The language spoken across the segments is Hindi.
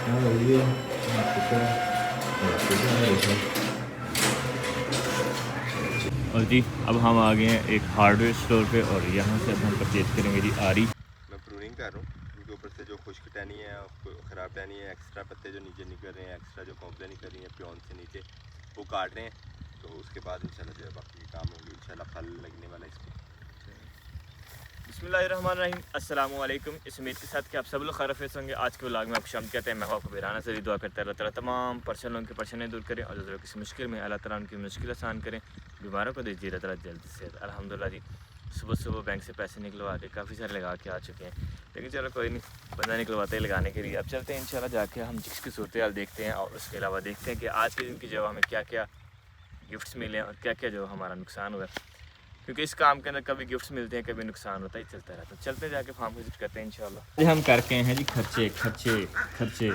और जी अब हम आ गए हैं एक हार्डवेयर स्टोर पे और यहाँ से अब हम परचेज करेंगे जी आरी। मैं प्रूनिंग कर रहा हूँ क्योंकि ऊपर से जो खुश्क टहनी है, ख़राब टहनी है, एक्स्ट्रा पत्ते जो नीचे निकल रहे हैं, एक्स्ट्रा जो कॉम्प्लेन निकल रही है प्योन से नीचे, वो काट रहे हैं। तो उसके बाद इंशाल्लाह जो है बाकी के काम होंगे, इंशाल्लाह फल लगने वाला है इसको। बिस्मिल्लाहिर्रहमानिर्रहीम, अस्सलाम वालेकुम। इस उम्मीद के साथ कि आप सब लोग खैरियत होंगे। आज के व्लॉग में आप शाम कहते हैं। मैं आपको बेराना से दुआ करता है अल्लाह ताला तमाम परेशानों की परेशानियाँ दूर करें और जो किसी मुश्किल में अल्लाह ताला उनकी मुश्किल आसान करें, बीमारों को दीजिए अल्लाह ताला जल्दी से। अल्हम्दुलिल्लाह जी सुबह सुबह बैंक से पैसे निकलवा के काफ़ी सारे लगा के आ चुके हैं, लेकिन चलो कोई नहीं, बंदा निकलवाते हैं लगाने के लिए। अब चलते हैं इंशाल्लाह, जाके हम जिसकी सूरत हाल देखते हैं और उसके अलावा देखते हैं कि आज के दिन की जो हमें क्या क्या गिफ्ट्स मिले और क्या क्या जो हमारा नुकसान हुआ, क्योंकि इस काम के अंदर कभी गिफ्ट्स मिलते हैं कभी नुकसान होता है, चलता रहता है। चलते जाके फार्म विजिट करते हैं इंशाल्लाह। हम करके हैं जी खर्चे खर्चे खर्चे।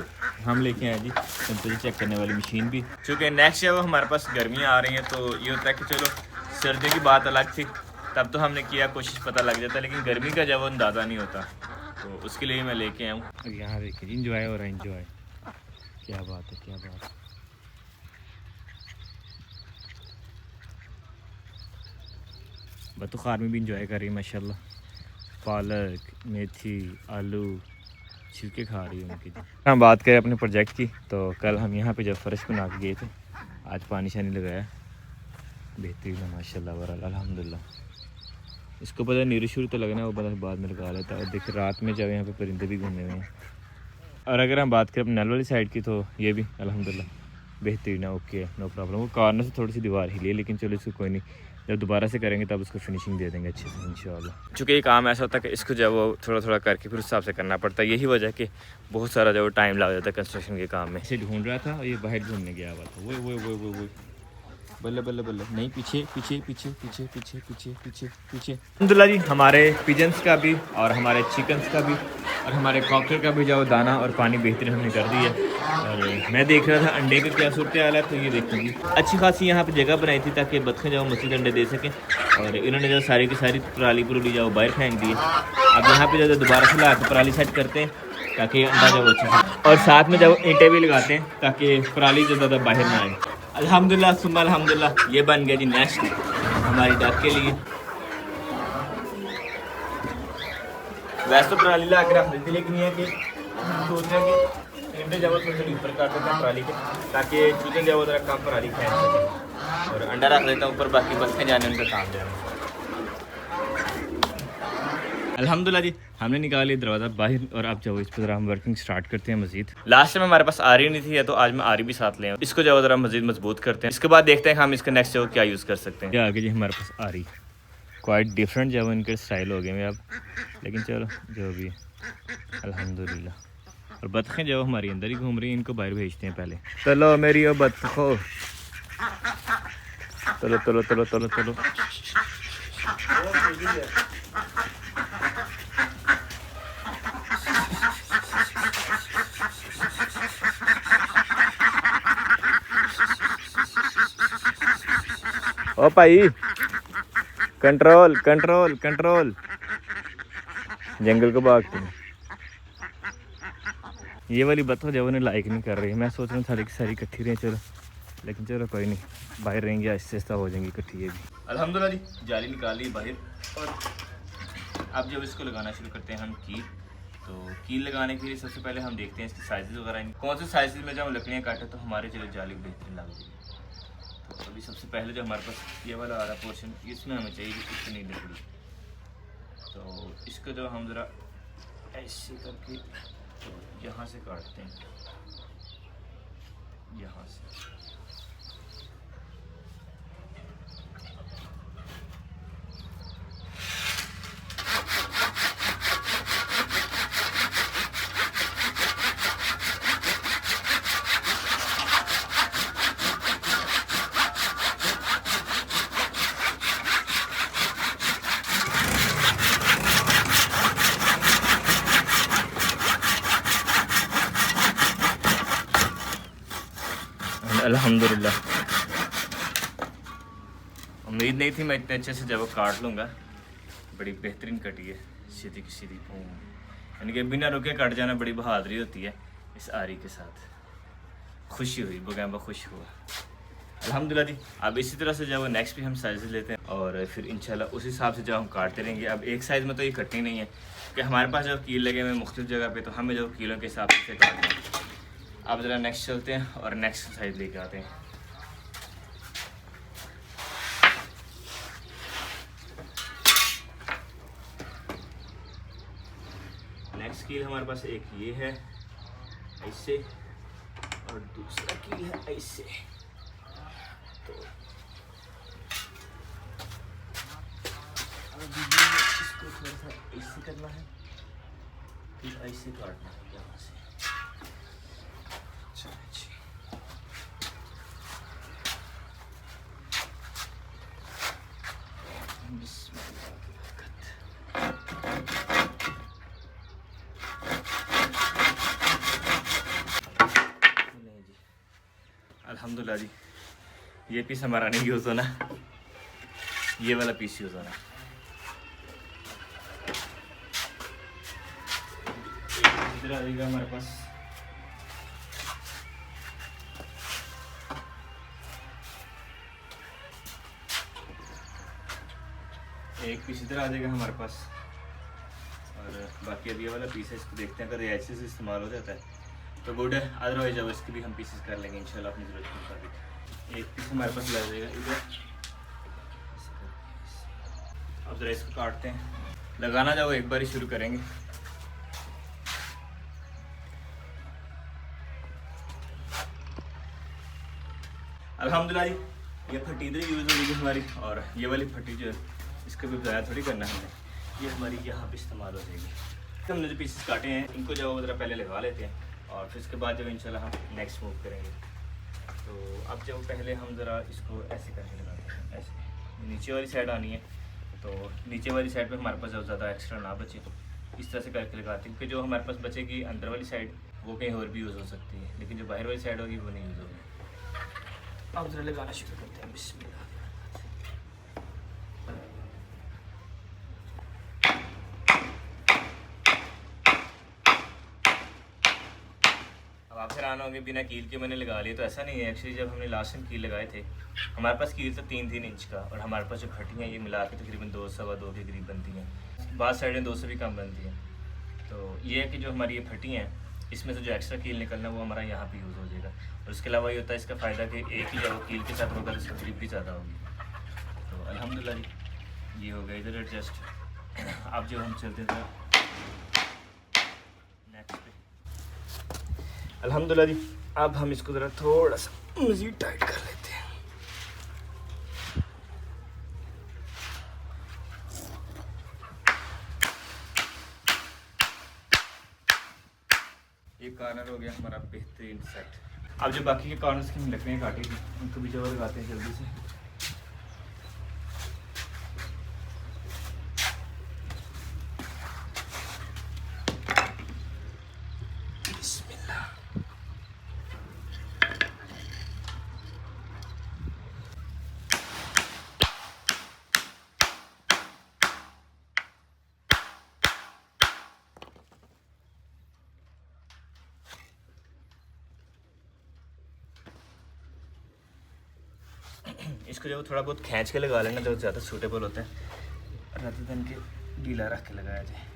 हम लेके आए जी टेम्परेचर चेक करने वाली मशीन भी, चूँकि नेक्स्ट ईयर हमारे पास गर्मियाँ आ रही हैं, तो ये होता है कि चलो सर्दियों की बात अलग थी, तब तो हमने किया कोशिश पता लग जाता, लेकिन गर्मी का जब वो अंदाज़ा नहीं होता, तो उसके लिए मैं लेके आया हूँ। यहाँ देखिए जी इंजॉय हो रहा है, इंजॉय, क्या बात है क्या बात है। बतुखार में भी इंजॉय कर रही है माशाल्लाह, पालक मेथी आलू छिलके खा रही है उनकी। हम बात करें अपने प्रोजेक्ट की, तो कल हम यहाँ पे जब फर्श बना के गए थे, आज पानी शानी लगाया, बेहतरीन है माशाल्लाह वरल अल्हम्दुलिल्लाह। इसको पता नीरू शुरू तो लगना है, वो पता बाद में लगा लेता है। और देखिए रात में जब यहाँ पे परिंदे भी घूमे हुए हैं। और अगर हम बात करें अपने नल वाली साइड की, तो ये भी अल्हम्दुलिल्लाह बेहतरीन है, ओके है, नो प्रॉब्लम। वो कॉर्नर से थोड़ी सी दीवार हिली है, लेकिन चलो इसको कोई नहीं, जब दोबारा से करेंगे तब उसको फिनिशिंग दे देंगे अच्छे से इंशाल्लाह। चूँकि ये काम ऐसा होता है कि इसको जब वो थोड़ा थोड़ा करके फिर उस हिसाब से करना पड़ता है, यही वजह है कि बहुत सारा जो टाइम लग जाता है कंस्ट्रक्शन के काम में। इसे ढूंढ रहा था और ये बाहर घूमने गया हुआ था, वो बल्ले बल्ले बल्ले, नहीं पीछे पीछे पीछे पीछे पीछे पीछे पीछे पीछे। अल्हम्दुलिल्लाह जी हमारे पिजन्स का भी और हमारे चिकन्स का भी और हमारे कॉकटेल का भी जो दाना और पानी बेहतरीन हमने कर दी है। और मैं देख रहा था अंडे का क्या सूरत हाल है, तो ये देखूँगी अच्छी खासी यहाँ पे जगह बनाई थी ताकि बतखें जाओ मसीद अंडे दे सकें, और इन्होंने जो सारी की सारी पराली पुराली जाओ बाहर फेंक दी है। अब यहाँ पे जो दोबारा से ला के पराली सेट करते हैं ताकि अंडा जाओ अच्छे से, और साथ में जब ईंटें भी लगाते हैं ताकि पराली जो ज़्यादा बाहर ना आए। अल्हम्दुलिल्लाह सुम्मा अल्हम्दुलिल्लाह, ये बन गया जी नेस्ट हमारी डक के लिए। वैसे तो पराली ला के रख देती, लेकिन ये कि सोच रहे हैं कि अंडे जब थोड़े थोड़ी ऊपर कर देते हैं पराली के, ताकि चिकन जब ज़रा कम पराली फेंक सके, और अंडा रख देता हूँ ऊपर, बाकी बच्चे जाने उनका काम जाए। अल्हम्दुलिल्लाह जी हमने निकाली दरवाज़ा बाहर, और अब जब इस पर हम वर्किंग स्टार्ट करते हैं मजीद। लास्ट टाइम हमारे पास आरी नहीं थी, तो आज मैं आरी भी साथ ले आऊँ, इसको जब ज़रा मजीद मजबूत करते हैं। इसके बाद देखते हैं हम इसका नेक्स्ट जो क्या यूज़ कर सकते हैं। आगे जी हमारे पास आरी क्वाइट डिफरेंट जब इनके स्टाइल हो गए हैं अब, लेकिन चलो जो भी अल्हम्दुलिल्लाह। और बतखें जो हमारी अंदर ही घूम रही हैं, इनको बाहर भेजते हैं पहले। चलो मेरी ओ बतखो, चलो चलो चलो चलो चलो। ओ भाई कंट्रोल कंट्रोल कंट्रोल, जंगल को भागते हैं। ये वाली बतख जब उन्हें लाइक नहीं कर रही, मैं सोच रहा हूँ सारी की सारी इकट्ठी रही, चलो, लेकिन चलो कोई नहीं, बाहर रहेंगे आहिस्ता आहिस्ता हो जाएंगी इकट्ठी। ये भी अल्हम्दुलिल्लाह जी जाली निकाल ली बाहर, और अब जब इसको लगाना शुरू करते हैं हम कील। तो कील लगाने के लिए सबसे पहले हम देखते हैं इसकी साइज़ वगैरह, कौन से साइज़ में जब हम लकड़ियाँ काटें तो हमारे चलो जाली बेहतरीन लग जाएगी। तो अभी सबसे पहले जो हमारे पास ये वाला आ रहा पोर्शन, इसमें हमें चाहिए इतनी लकड़ी। तो इसको जो हम ज़रा ऐसे करके तो यहाँ से काटते हैं, यहाँ से। अल्हम्दुलिल्लाह उम्मीद नहीं थी मैं इतने अच्छे से जब वो काट लूँगा। बड़ी बेहतरीन कटी है, सीधी की सीधी, यानी कि बिना रुके कट जाना बड़ी बहादुरी होती है। इस आरी के साथ। खुशी हुई, बगैम्बा खुश हुआ अल्हम्दुलिल्लाह जी। अब इसी तरह से जब नेक्स्ट भी हम साइज़ लेते हैं और फिर इंशाल्लाह उस हिसाब से जब हम काटते रहेंगे। अब एक साइज़ में तो ये कटनी नहीं है कि हमारे पास जब कील लगे हुए मुख्तलिफ जगह पे, तो हमें जो कीलों के हिसाब से काटना है। अब ज़रा नेक्स्ट चलते हैं और नेक्स्ट साइज़ लेके आते हैं। नेक्स्ट कील हमारे पास एक ये है ऐसे और दूसरा कील है ऐसे। तो इसको थोड़ा सा ऐसे करना है, फिर ऐसे काटना है यहाँ से। अल्हम्दुलिल्लाह जी, ये पीस हमारा नहीं यूज़ होना, ये वाला पीस यूज़ होना। इधर आ जाएगा हमारे पास एक पीस, इधर आ जाएगा हमारे पास। और बाकी अब ये वाला पीस है, इसको देखते हैं अगर ऐसे से इस्तेमाल हो जाता है तो गुड है, अदरवाइज अब इसके भी हम पीसेस कर लेंगे इंशाल्लाह अपनी ज़रूरत के मुताबिक। एक पीस हमारे पास लग जाएगा इधर। अब ज़रा इसको काटते हैं, लगाना जाओ एक बार ही शुरू करेंगे। अल्हम्दुलिल्लाह जी, ये फट्टी इधर यूज़ होगी हमारी, और ये वाली फट्टी जो है इसका भी ज़्यादा थोड़ी करना है हमें, ये हमारी यहाँ पे इस्तेमाल हो जाएगी। तो हमने जो पीसेस काटे हैं इनको जो ज़रा पहले लगा लेते हैं और फिर उसके बाद जब इंशाल्लाह हम नेक्स्ट मूव करेंगे। तो अब जब पहले हम ज़रा इसको ऐसे करके लगाते हैं, ऐसे नीचे वाली साइड आनी है, तो नीचे वाली साइड पे हमारे पास जब ज़्यादा एक्स्ट्रा ना बचे इस तरह से करके लगाते हैं, क्योंकि जो हमारे पास बचेगी अंदर वाली साइड वो कहीं और भी यूज़ हो सकती है, लेकिन जो बाहर वाली साइड होगी वो नहीं यूज़ होगी। अब ज़रा लगाना शुरू करते हैं, बिस्मिल्लाह। अब आप हैरान होंगे बिना कील के मैंने लगा लिया, तो ऐसा नहीं है। एक्चुअली जब हमने लास्ट टाइम कील लगाए थे हमारे पास कील तो 3-3 इंच का, और हमारे पास जो फटियाँ ये मिला के तकरीबन 2-2.25 के करीब बनती हैं, बाद साइडें 2 से भी कम बनती हैं। तो ये है कि जो हमारी ये फटी हैं इसमें से जो एक्स्ट्रा कील निकलना है वो हमारा यहाँ पे यूज़ हो जाएगा। और उसके अलावा ये होता है इसका फ़ायदा कि एक ही जब कील के साथ होगा तो इसकी ग्रिप भी ज़्यादा होगी। तो अल्हम्दुलिल्लाह जी, ये हो गया इधर एडजस्ट। अब जो हम चलते थे नेक्स्ट पे, अल्हम्दुलिल्लाह जी, अब हम इसको ज़रा थोड़ा सा मज़ीद टाइट कर लेते हैं। ये कॉर्नर हो गया हमारा बेहतरीन सेट। अब जो बाकी के कॉर्नर्स की लकड़ियाँ काटी थी उनको भी जो लगाते हैं जल्दी से। इसको जब थोड़ा बहुत खींच के लगा लेना तो ज़्यादा सूटेबल होता है, रात दिन के ढीला रख के लगाया जाए।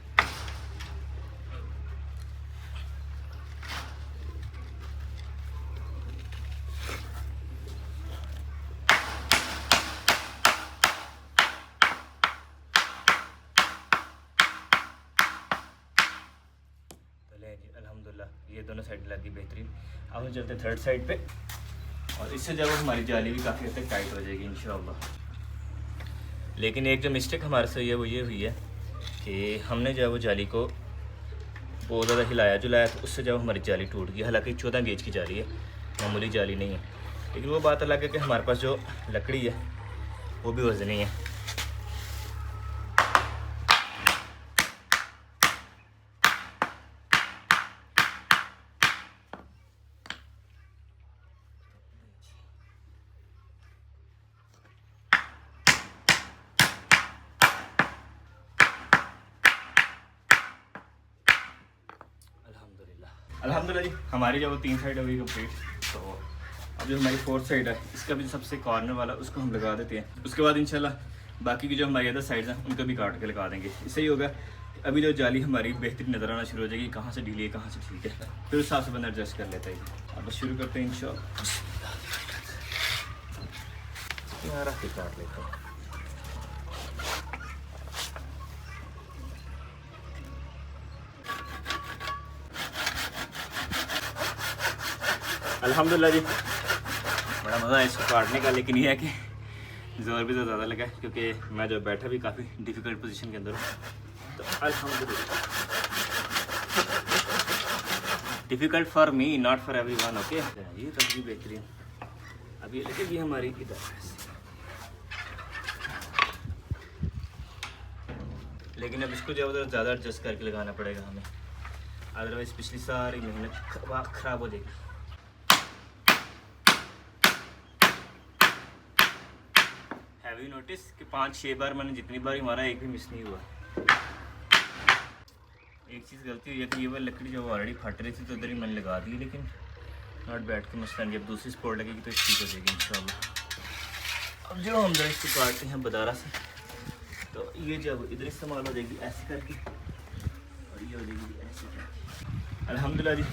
जी अल्हम्दुलिल्लाह ये दोनों साइड लगी बेहतरीन। अब हम चलते थर्ड साइड पे, और इससे जब हमारी जाली भी काफ़ी हद तक टाइट हो जाएगी इंशाअल्लाह। लेकिन एक जो मिस्टेक हमारे से हुई है वो ये हुई है कि हमने जो है वो जाली को बहुत ज़्यादा हिलाया जुलाया, तो उससे जब हमारी जाली टूट गई। हालांकि 14 गेज की जाली है, मामूली जाली नहीं है, लेकिन वो बात अलग है कि हमारे पास जो लकड़ी है वो भी वज़नी है। अल्हम्दुलिल्लाह जी हमारी जो वो 3 साइड हो गई कंप्लीट। तो अब जो हमारी 4th साइड है इसका भी जो सबसे कॉर्नर वाला उसको हम लगा देते हैं। उसके बाद इंशाल्लाह बाकी की जो हमारी अदर साइड्स हैं उनको भी काट के लगा देंगे। इससे ही होगा अभी जो जाली हमारी बेहतरीन नज़र आना शुरू हो जाएगी, कहाँ से ढीली है कहाँ से ठीक है, फिर उस हिसाब से बंदा एडजस्ट कर लेता है। अब शुरू करते हैं इंशाल्लाह। यहाँ रख के काट लेते हैं। अल्हम्दुलिल्लाह जी बड़ा मज़ा है इसको काटने का, लेकिन ये है कि ज़ोर भी तो ज़्यादा लगा है क्योंकि मैं जो बैठा भी काफ़ी डिफ़िकल्ट पोजीशन के अंदर हूँ। तो अल्हम्दुलिल्लाह difficult for me not for everyone. Okay ये तक भी बेहतरीन। अब ये लगेगी हमारी इधर, लेकिन अब इसको जो उधर ज़्यादा एडजस्ट करके लगाना पड़ेगा हमें, अदरवाइज़ पिछली सारी मेहनत ख़राब हो जाएगी। हैव यू नोटिस कि 5-6 बार मैंने जितनी बार मारा एक भी मिस नहीं हुआ। एक चीज़ गलती हुई है कि ये वाली लकड़ी जो ऑलरेडी फट रही थी तो उधर ही मैंने लगा दी, लेकिन नॉट बैठ के मसला जब दूसरी सपोर्ट लगेगी तो ठीक हो जाएगी इंशाल्लाह। अब जो हम जरा इसको काटते हैं बदारा से, तो ये जब इधर इस्तेमाल हो जाएगी ऐसे करके और ये हो जाएगी ऐसे करके। अल्हम्दुलिल्लाह जी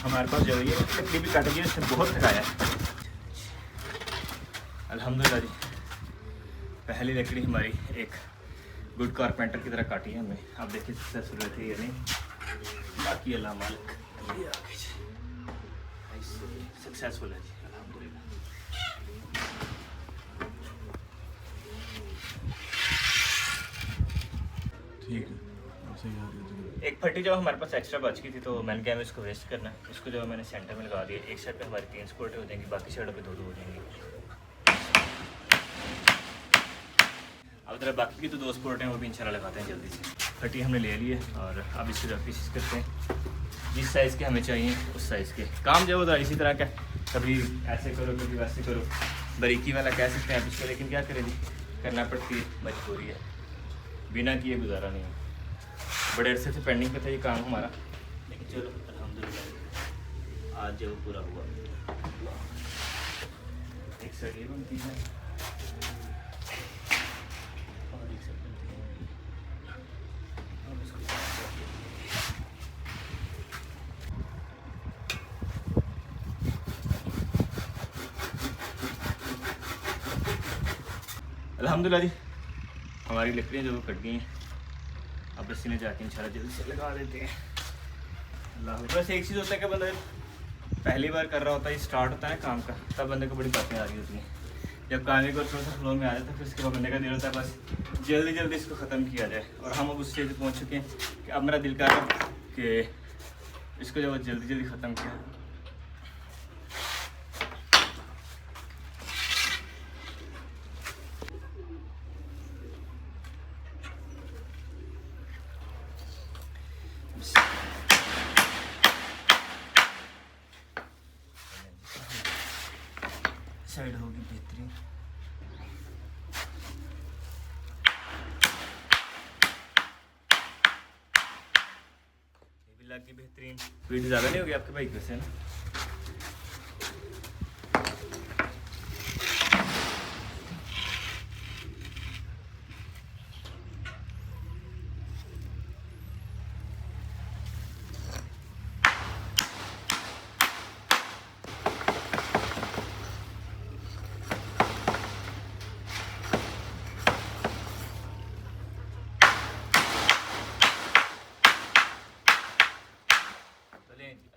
हमारे पास जो ये लकड़ी भी काट गई, इसने बहुत थकाया है। अल्हम्दुलिल्लाह जी पहली लकड़ी हमारी एक गुड कारपेंटर की तरह काटी है हमने। आप देखिए सक्सेसफुल रहती है या नहीं, बाकी अल्लाह मालिक। ये आगे सक्सेसफुल है जी अल्हम्दुलिल्लाह। ठीक है। एक फट्टी जब हमारे पास एक्स्ट्रा बच गई थी तो मैंने कहा इसको वेस्ट करना है। इसको जो मैंने सेंटर में लगा दिया, एक साइड पे हमारी 3 स्पोर्टें हो जाएंगी, बाकी साइडों पे 2-2 हो जाएंगी। अब जरा बाकी की तो 2 स्पोर्ट हैं वो भी इंशाल्लाह लगाते हैं जल्दी से। फटी हमने ले ली है और अब इसको जब पीसेस करते हैं जिस साइज़ के हमें चाहिए उस साइज़ के। काम जो होता है इसी तरह का, कभी ऐसे करो कभी वैसे करो, बारीकी वाला कह सकते हैं आप इसको, लेकिन क्या करें जी करना पड़ती है, मजबूरी है, बिना किए गुजारा नहीं है। बड़े अरसे से पेंडिंग पे था ये काम हमारा, लेकिन चलो अल्हम्दुलिल्लाह आज जो पूरा हुआ। एक साइड ये बनती है और एक साइड बनती है। अब इसको अल्हम्दुलिल्लाह जी हमारी लकड़ियाँ जो कट गई हैं, अब इसी ने जाके इंशाल्लाह जल्दी से लगा देते हैं। अल्लाह बस एक चीज़ होता है कि बंदा पहली बार कर रहा होता है, स्टार्ट होता है काम का, तब बंदे को बड़ी बातें आ रही होती हैं। जब काम को थोड़ा सा फ्लो में आ जाता है फिर उसके बाद बंदे का दिल होता है बस जल्दी जल्दी इसको ख़त्म किया जाए। और हम अब उस स्टेज पर पहुँच चुके हैं कि अब मेरा दिल कर रहा है कि इसको जब जल्दी जल्दी ख़त्म किया। साइड होगी बेहतरीन। ये भी लग गई बेहतरीन। स्पीड ज़्यादा नहीं होगी आपके बाइक में से ना?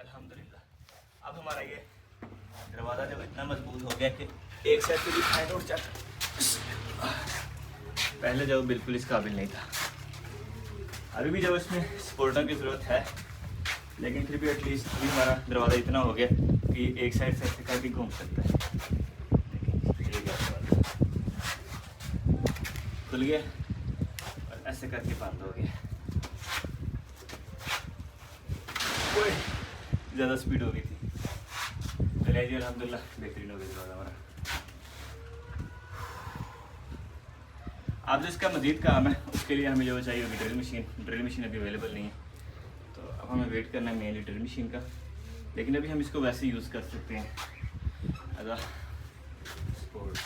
अल्हम्दुलिल्लाह अब हमारा ये दरवाज़ा जब इतना मजबूत हो गया कि एक साइड से भी फायदा उठ जाता, पहले जब बिल्कुल इस काबिल नहीं था। अभी भी जब इसमें सपोर्टों की ज़रूरत है, लेकिन फिर भी एटलीस्ट अभी हमारा दरवाज़ा इतना हो गया कि एक साइड से ऐसे करके घूम सकता है। खुल गया और ऐसे करके बंद हो गया। ज़्यादा स्पीड हो गई थी। चलिए जी अल्हम्दुलिल्लाह बेहतरीन हो गया दरवाज़ा हमारा। अब जो इसका मज़ीद काम है उसके लिए हमें जो चाहिए होगी ड्रिल मशीन। ड्रिल मशीन अभी अवेलेबल नहीं है, तो अब हमें वेट करना है मेन ड्रिल मशीन का, लेकिन अभी हम इसको वैसे यूज़ कर सकते हैं एज अ स्पोर्ट।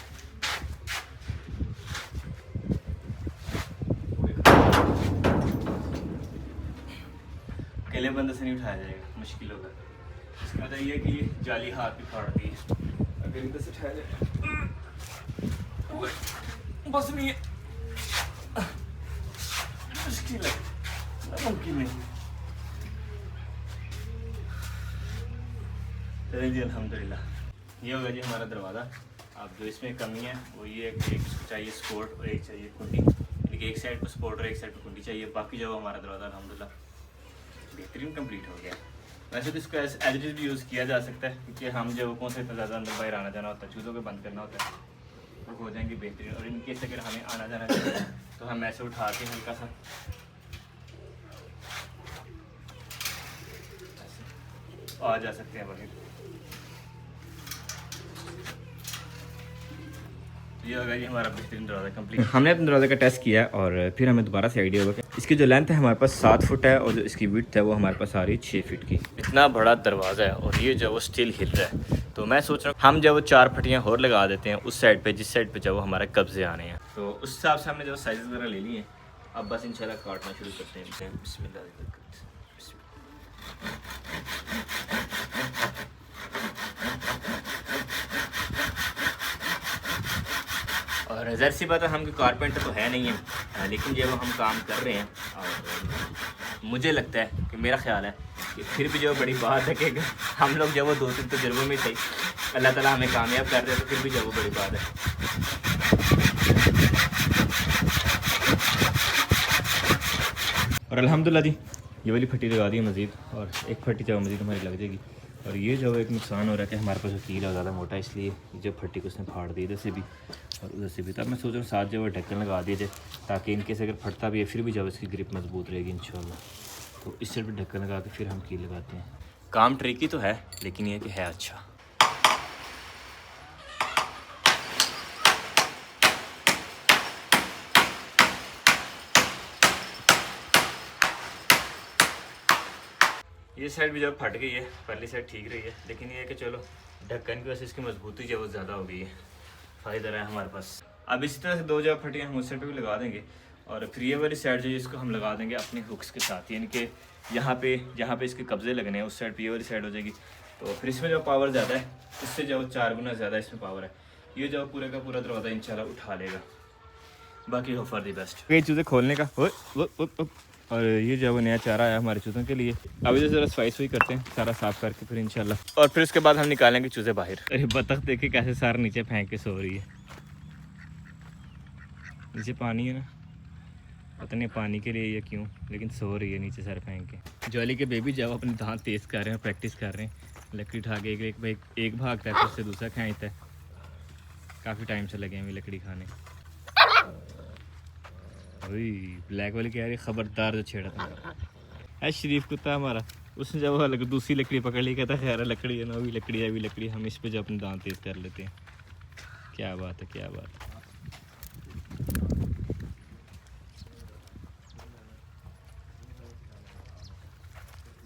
अकेले बंदे से नहीं उठाया जाएगा, मुश्किल होगा। इसका मतलब ये है कि ये जाली हाथ भी फाड़ती है, अगर इधर से उठाया जाए बस नहीं है, मुश्किल है, मुमकिन नहीं। चलिए जी अल्हम्दुलिल्लाह, ये होगा जी हमारा दरवाज़ा। अब जो इसमें कमी है वो ये है कि एक चाहिए स्पोर्ट और एक चाहिए कुंडी, यानी कि एक साइड पर स्पोर्ट और एक साइड पर कुंडी चाहिए। बाकी जो हमारा दरवाज़ा अल्हम्दुलिल्लाह बेहतरीन कंप्लीट हो गया। वैसे तो इसको एज इट इज़ भी यूज़ किया जा सकता है, क्योंकि हम जब कौन से इतना ज़्यादा अंदर बाहर आना जाना होता है, चूज़ों को बंद करना होता है, तो हो जाएंगे बेहतरीन। और इनकेस अगर हमें आना जाना चाहिए तो हम ऐसे उठा के हल्का सा आ जा सकते हैं बाहर। ये होगा जी हमारा बेहतरीन दरवाज़ा कंप्लीट। हमने अपने दरवाजे का टेस्ट किया और फिर हमें दोबारा से आइडिया होगा कि इसकी जो लेंथ है हमारे पास 7 फुट है और जो इसकी विड्थ है वो हमारे पास आ रही है 6 फीट की। इतना बड़ा दरवाज़ा है और ये जो वो स्टिल हिल रहा है, तो मैं सोच रहा हूँ हम जब वो 4 फटियाँ और लगा देते हैं उस साइड पे, जिस साइड पे जब वो हमारे कब्जे आने हैं, तो उस हिसाब से हमने जो साइज़ वगैरह ले लिए हैं। अब बस इंशाल्लाह काटना शुरू करते हैं। बिस्मिल्लाह। और ज़ाहिर सी बात है हम कारपेंटर तो है नहीं है, लेकिन जब हम काम कर रहे हैं और मुझे लगता है कि मेरा ख्याल है कि फिर भी जो बड़ी बात है कि हम लोग जब वो 2-3 तजुर्बों में थे, अल्लाह ताला हमें कामयाब कर रहे हैं, तो फिर भी जो वो बड़ी बात है। और अल्हम्दुलिल्लाह जी ये वाली फट्टी लगा दी है मज़ीद, और एक फट्टी जो मज़ीद हमारी लग जाएगी। और ये जो एक नुकसान हो रहा है कि हमारे पास वकील है ज़्यादा मोटा, इसलिए जो फट्टी को उसने फाड़ दी इधर से भी और उधर से भी। तब मैं सोच रहा हूँ साथ जो ढक्कन लगा दिए जाए, ताकि इनके से अगर फटता भी है फिर भी जब इसकी ग्रिप मजबूत रहेगी इंशाल्लाह। तो इस साइड पर ढक्कन लगा के फिर हम कील लगाते हैं। काम ट्रिकी तो है, लेकिन ये कि है अच्छा। ये साइड भी जब फट गई है, पहली साइड ठीक रही है, लेकिन ये है कि चलो ढक्कन की वजह से इसकी मजबूती जो वो ज़्यादा हो गई है, फ़ायदा रहा है हमारे पास। अब इसी तरह से 2 जगह फटियाँ हम उस साइड पर भी लगा देंगे, और फिर ये वाली साइड जो है इसको हम लगा देंगे अपने हुक्स के साथ, यानी कि यहाँ पे जहाँ पे इसके कब्जे लगने हैं उस साइड पे ये वाली साइड हो जाएगी। तो फिर इसमें जो पावर ज़्यादा है उससे जो 4 गुना ज़्यादा इसमें पावर है, ये जो पूरे का पूरा दरवाज़ा इंशाल्लाह उठा लेगा। बाकी हो फॉर द बेस्ट। ये चूज़े खोलने का और ये जो वो नया चारा है हमारे चूज़ों के लिए। अभी जो ज़रा सफाई सुई करते हैं सारा साफ़ करके फिर इंशाल्लाह, और फिर उसके बाद हम निकालेंगे चूज़े बाहर। अरे बतख देखे कैसे सारा नीचे फेंक के सो रही है, नीचे पानी है ना, पता नहीं पानी के लिए या क्यों, लेकिन सो रही है नीचे सर फेंक के। जॉली के बेबी जब अपने दांत तेज़ कर रहे हैं, प्रैक्टिस कर रहे हैं, लकड़ी उठा के एक भागता है फिर उससे दूसरा खींचता है। काफ़ी टाइम से लगे हैं लकड़ी खाने। वही ब्लैक वाली कह रही खबरदार जो छेड़ा था है शरीफ कुत्ता हमारा, उसने जब दूसरी लकड़ी पकड़ ली, कहता खैर लकड़ी है ना, अभी लकड़ी है, अभी लकड़ी, हम इस पे जो अपने दांत तेज़ कर लेते हैं। क्या बात है, क्या बात है।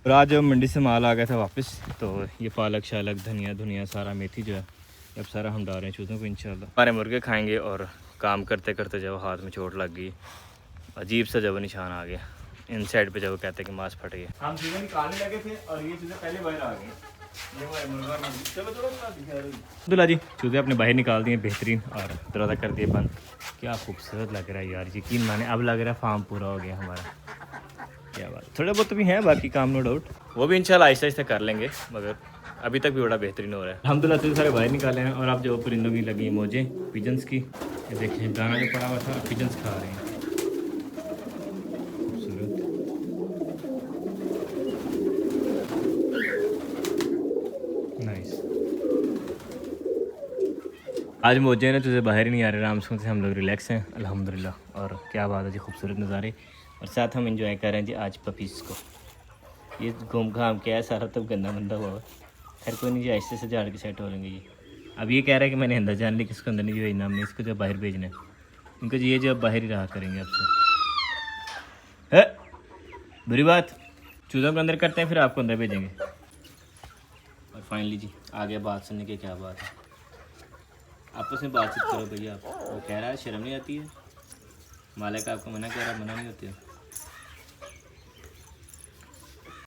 और आज जब मंडी से माल आ गया था वापस, तो ये पालक शालक धनिया धुनिया सारा मेथी जो है अब सारा हम डाल रहे हैं चूज़ों को इंशाल्लाह। हमारे मुर्गे खाएंगे, और काम करते करते जब हाथ में चोट लग गई, अजीब सा जब निशान आ गया इन साइड पे, जब कहते हैं कि मांस फट गया। हम चूज़े निकालने लगे थे और ये चूज़े पहले बाहर आ गए। अब्दुल्ला जी चूज़े अपने बाहर निकाल दिए बेहतरीन, और दरवाज़ा कर दिए बंद। क्या खूबसूरत लग रहा है यार, यकीन माने अब लग रहा है फार्म पूरा हो गया हमारा। क्या बात, थोड़े बहुत भी हैं बाकी काम, नो डाउट, वो भी इंशाल्लाह आहिस्ता आहिस्ता कर लेंगे, मगर अभी तक भी बड़ा बेहतरीन हो रहा है अल्हम्दुलिल्लाह। तो सारे बाहर निकाले हैं, और अब जो परिंदों की लगी मौजें पिजन्स की, ये देखें दाना जो पड़ा हुआ था पिजन्स खा रहे हैं। खूबसूरत, नाइस। आज मौजें ने तुझे बाहर ही नहीं आ रहे, आराम से हम लोग रिलैक्स हैं अल्हम्दुलिल्लाह। और क्या बात है जी, खूबसूरत नज़ारे, और साथ हम इंजॉय कर रहे हैं जी आज पपीज़ को। ये घूम घाम के है सारा तब गंदा मंदा हुआ, खैर कोई नहीं जी, आहिस्ते से झाड़ के सेट हो लेंगे ये। अब ये कह रहा है कि मैंने अंदर जान ली, किसको अंदर नहीं भेजना, हमने इसको जब बाहर भेजना है, इनको ये जब बाहर ही रहा करेंगे आपसे। है बुरी बात, चूज़ों को अंदर करते हैं फिर आपको अंदर भेजेंगे। और फाइनली जी आगे बात सुनने की क्या बात है, आपस में बातचीत करो भैया। आप वो कह रहा है शर्म नहीं आती है, मालिक आपको मना कह रहा, मना नहीं होते।